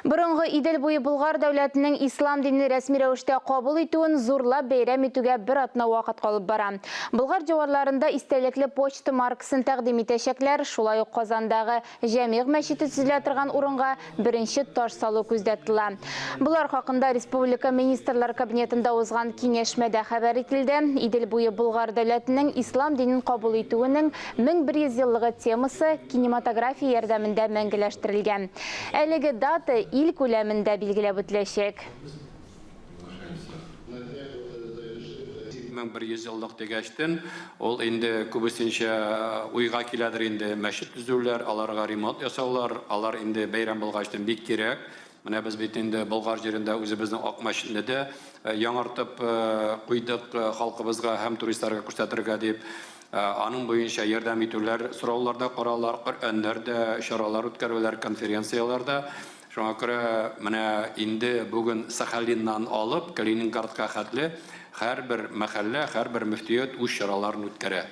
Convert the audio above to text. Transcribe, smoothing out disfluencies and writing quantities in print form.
Бұрынғы Идел буе Булгар дәүләтенең ислам динен рәсми рәвештә кабул итүен зурлап бәйрәм итүгә бер атна вакыт калып бара. Болгар җаварларында истәлекле почта маркасын тәкъдим итәчәкләр, шулай ук Казандагы Җәмигъ мәчете төзелә торган урынга беренче таш салу күздә тотыла. Булар хакында Республика министрлар кабинетында узган киңәшмәдә хәбәр ителде. Идел буе Булгар дәүләтенең ислам динен кабул итүенең 1100 еллыгы темасы кинематография ярдәмендә мәңгеләштерелгән. Әлеге дата ил күләмендә билгеләп үтеләчәк. 1100 еллык дигәчтен, ул инде күбесенчә уйга киләдер инде мәчет төзүләр, аларга ремонт ясаулар, алар инде бәйрәм булгачтан бик кирәк. Менә без бит инде Болгар җирендә үзебезнең ак мәчетне дә яңартып куйдык халкыбызга һәм туристларга күрсәтергә дип. Аның буенча ярдәм итүләр, сорауларда каралар, Коръәннәрдә, чаралар үткәрүләр, конференцияларда. Шуңа күрә менә инде бүген Сахалиннан алып Калининградка хәтле һәрбер мәхәллә, һәрбер мөфтият үз чараларын үткәрә.